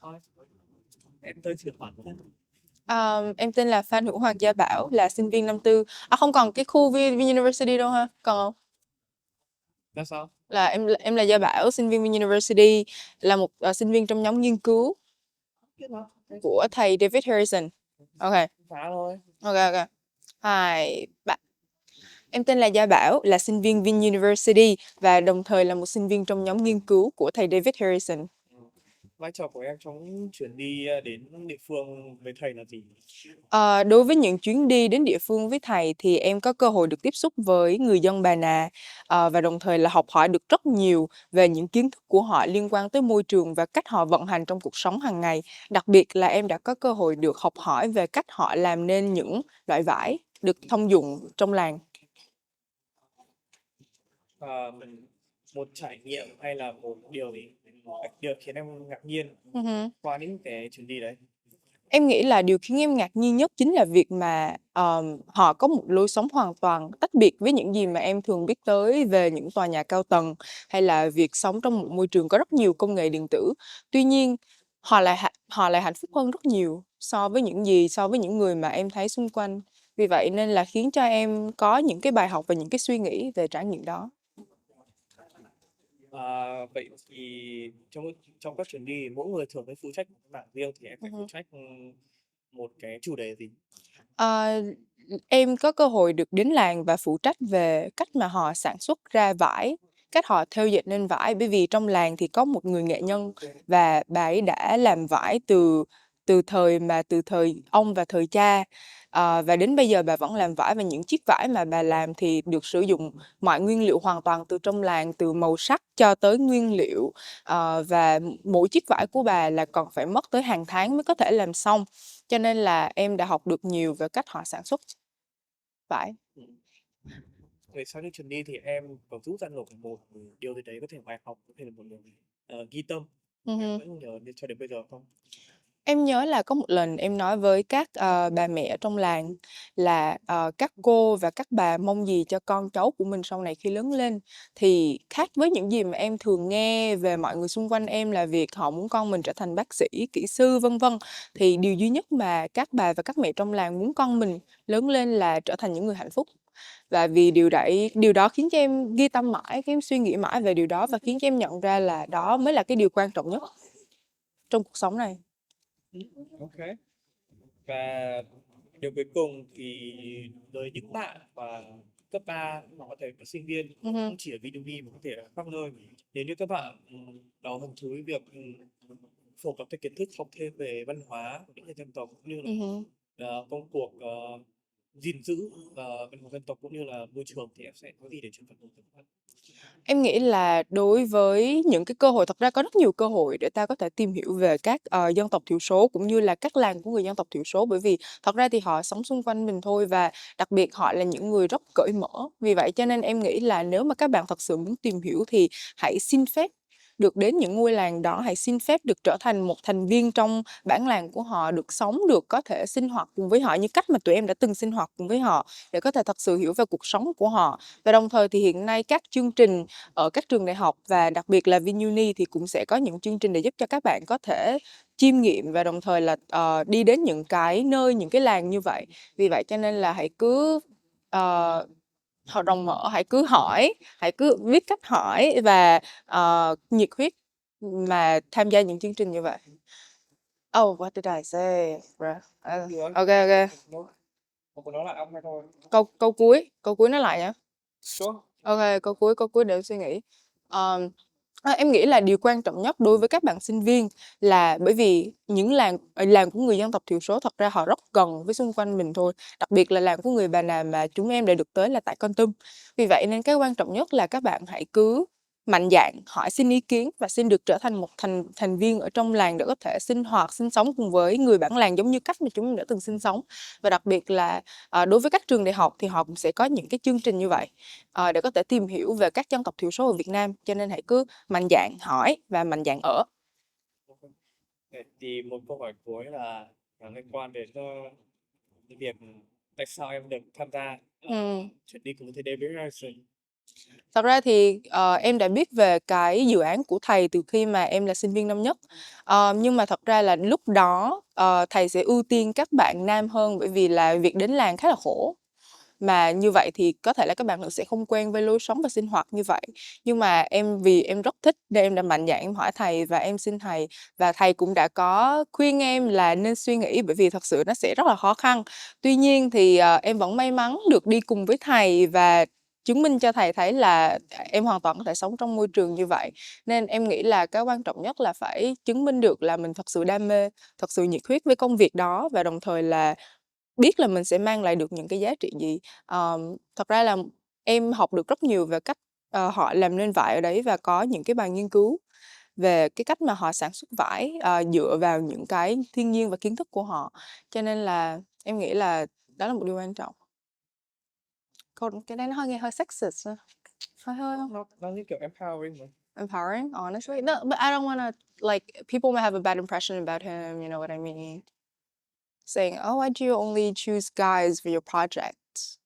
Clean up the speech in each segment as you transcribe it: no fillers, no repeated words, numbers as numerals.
Thôi, em tới sửa khoản nữa. Em tên là Phan Hữu Hoàng Gia Bảo, là sinh viên năm tư. À không, còn cái khu University đâu ha? Còn không? Là sao? Là em là Gia Bảo, sinh viên University, là một sinh viên trong nhóm nghiên cứu Biết không? của thầy David Harrison. Ok, Phá thôi. ok, ok. Hai, ba. Em tên là Gia Bảo, là sinh viên University và đồng thời là một sinh viên trong nhóm nghiên cứu của thầy David Harrison. Ừ. Vai trò của em trong chuyến đi đến địa phương với thầy là gì? Đối với những chuyến đi đến địa phương với thầy thì em có cơ hội được tiếp xúc với người dân Bà Nà, và đồng thời là học hỏi được rất nhiều về những kiến thức của họ liên quan tới môi trường và cách họ vận hành trong cuộc sống hàng ngày. Đặc biệt là em đã có cơ hội được học hỏi về cách họ làm nên những loại vải được thông dụng trong làng. Mình một trải nghiệm hay là một điều khiến em ngạc nhiên Ừ. qua những cái chuyến đi đấy? Em nghĩ là điều khiến em ngạc nhiên nhất chính là việc mà họ có một lối sống hoàn toàn tách biệt với những gì mà em thường biết tới về những tòa nhà cao tầng, hay là việc sống trong một môi trường có rất nhiều công nghệ điện tử. Tuy nhiên, họ lại hạnh phúc hơn rất nhiều so với những người mà em thấy xung quanh. Vì vậy nên là khiến cho em có những cái bài học và những cái suy nghĩ về trải nghiệm đó. Vậy thì trong các chuyến đi mỗi người thường phải phụ trách một cái mảng riêng, thì em phải phụ Ừ. trách một cái chủ đề gì? Ờ, em có cơ hội được đến làng và phụ trách về cách mà họ sản xuất ra vải, cách họ thêu dệt nên vải, bởi vì trong làng thì có một người nghệ nhân và bà ấy đã làm vải từ từ thời ông và thời cha. Và đến bây giờ bà vẫn làm vải, và những chiếc vải mà bà làm thì được sử dụng mọi nguyên liệu hoàn toàn từ trong làng, từ màu sắc cho tới nguyên liệu. Và mỗi chiếc vải của bà là còn phải mất tới hàng tháng mới có thể làm xong, cho nên là em đã học được nhiều về cách họ sản xuất vải. Ừ. Vậy sau những chuyến đi thì em có rút ra được một điều gì đấy, có thể bài học, có thể là một điều ghi tâm em Ừ. vẫn nhớ cho đến bây giờ không? Em nhớ là có một lần em nói với các bà mẹ ở trong làng là các cô và các bà mong gì cho con cháu của mình sau này khi lớn lên, thì khác với những gì mà em thường nghe về mọi người xung quanh em là việc họ muốn con mình trở thành bác sĩ, kỹ sư, vân vân, thì điều duy nhất mà các bà và các mẹ trong làng muốn con mình lớn lên là trở thành những người hạnh phúc. Và vì điều đó khiến cho em ghi tâm mãi, cái em suy nghĩ mãi về điều đó và khiến cho em nhận ra là đó mới là cái điều quan trọng nhất trong cuộc sống này. Ừ, ok. Và điều cuối cùng thì với những bạn và cấp 3 hoặc có thể là sinh viên, Ừ. không chỉ ở VDB mà có thể ở khắp nơi, nếu như các bạn đó hứng thú với việc phổ cập thêm kiến thức, học thêm về văn hóa của những người dân tộc, cũng như là Ừ. công cuộc gìn giữ văn hóa dân tộc cũng như là môi trường, thì em sẽ có gì để truyền đạt đến các bạn? Em nghĩ là đối với những cái cơ hội, thật ra có rất nhiều cơ hội để ta có thể tìm hiểu về các dân tộc thiểu số cũng như là các làng của người dân tộc thiểu số, bởi vì thật ra thì họ sống xung quanh mình thôi, và đặc biệt họ là những người rất cởi mở. Vì vậy cho nên em nghĩ là nếu mà các bạn thật sự muốn tìm hiểu thì hãy xin phép được đến những ngôi làng đó, hãy xin phép được trở thành một thành viên trong bản làng của họ, được sống, được có thể sinh hoạt cùng với họ như cách mà tụi em đã từng sinh hoạt cùng với họ, để có thể thật sự hiểu về cuộc sống của họ. Và đồng thời thì hiện nay các chương trình ở các trường đại học và đặc biệt là VinUni thì cũng sẽ có những chương trình để giúp cho các bạn có thể chiêm nghiệm và đồng thời là đi đến những cái nơi, những cái làng như vậy. Vì vậy cho nên là hãy cứ họ rộng mở, hãy cứ hỏi, hãy cứ biết cách hỏi và nhiệt huyết mà tham gia những chương trình như vậy. Oh, what did I say? Bruh. Được, Ok, ok. không có nói lại ông hay thôi. Câu cuối nói lại nhé. Sure. Ok, câu cuối để suy nghĩ. Ờm, em nghĩ là điều quan trọng nhất đối với các bạn sinh viên là bởi vì những làng của người dân tộc thiểu số thật ra họ rất gần với xung quanh mình thôi. Đặc biệt là làng của người Bà Nà mà chúng em đã được tới là tại Kon Tum. Vì vậy nên cái quan trọng nhất là các bạn hãy cứ mạnh dạn hỏi xin ý kiến và xin được trở thành một thành viên ở trong làng để có thể sinh hoạt, sinh sống cùng với người bản làng giống như cách mà chúng em đã từng sinh sống. Và đặc biệt là đối với các trường đại học thì họ cũng sẽ có những cái chương trình như vậy để có thể tìm hiểu về các dân tộc thiểu số ở Việt Nam, cho nên hãy cứ mạnh dạn hỏi và mạnh dạn ở. Thì một câu hỏi cuối là liên quan đến cái việc tại sao em được tham gia Ừ. chuyến đi cùng với thầy David Harrison. Thật ra thì, em đã biết về cái dự án của thầy từ khi mà em là sinh viên năm nhất. Nhưng mà thật ra là lúc đó, thầy sẽ ưu tiên các bạn nam hơn bởi vì là việc đến làng khá là khổ. Mà như vậy thì có thể là các bạn nữ sẽ không quen với lối sống và sinh hoạt như vậy. Nhưng mà em vì em rất thích nên em đã mạnh dạn em hỏi thầy và em xin thầy. Và thầy cũng đã có khuyên em là nên suy nghĩ bởi vì thật sự nó sẽ rất là khó khăn. Tuy nhiên thì, em vẫn may mắn được đi cùng với thầy và chứng minh cho thầy thấy là, em hoàn toàn có thể sống trong môi trường như vậy. Nên em nghĩ là cái quan trọng nhất là phải chứng minh được là mình thật sự đam mê, thật sự nhiệt huyết với công việc đó và đồng thời là biết là mình sẽ mang lại được những cái giá trị gì. Thật ra là em học được rất nhiều về cách, họ làm nên vải ở đấy và có những cái bài nghiên cứu về cái cách mà họ sản xuất vải, dựa vào những cái thiên nhiên và kiến thức của họ. Cho nên là em nghĩ là đó là một điều quan trọng. Còn cái đấy nó hơi nghe hơi sexist ha, hơi hơi hông? Nó như kiểu empowering mà. Empowering, honestly. No, but I don't wanna like, people might have a bad impression about him, you know what I mean? Saying, "Oh, why do you only choose guys for your projects?"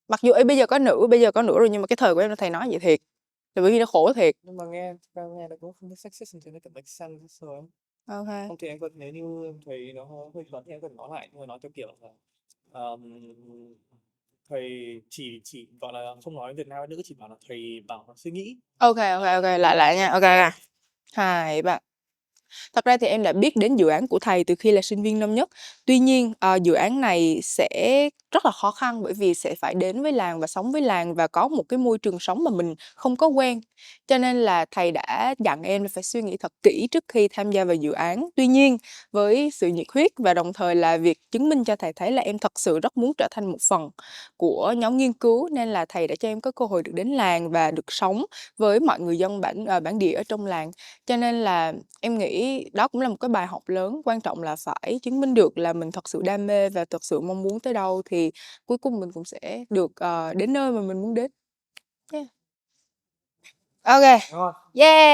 Mặc dù bây giờ có nữ rồi nhưng mà cái thời của em là thầy nói vậy thiệt. Là bởi vì nó khổ thiệt. Nhưng mà nghe nó cũng không có sexist thì nó cảm make sense rồi. OK. Không thì em có, nếu như em thấy nó hơi khó thì em có thể nói lại, nhưng mà nói theo kiểu là thầy chỉ gọi là không nói Việt Nam nữa, chỉ bảo là thầy bảo nó suy nghĩ. OK, lại lại nha. OK. 2, 3. Thật ra thì em đã biết đến dự án của thầy từ khi là sinh viên năm nhất. Tuy nhiên, dự án này sẽ rất là khó khăn bởi vì sẽ phải đến với làng và sống với làng và có một cái môi trường sống mà mình không có quen. Cho nên là thầy đã dặn em là phải suy nghĩ thật kỹ trước khi tham gia vào dự án. Tuy nhiên, với sự nhiệt huyết và đồng thời là việc chứng minh cho thầy thấy là em thật sự rất muốn trở thành một phần của nhóm nghiên cứu nên là thầy đã cho em có cơ hội được đến làng và được sống với mọi người dân bản địa ở trong làng. Cho nên là em nghĩ đó cũng là một cái bài học lớn, quan trọng là phải chứng minh được là mình thật sự đam mê và thật sự mong muốn tới đâu thì cuối cùng mình cũng sẽ được, đến nơi mà mình muốn đến. Yeah. OK. Đúng không? Yeah!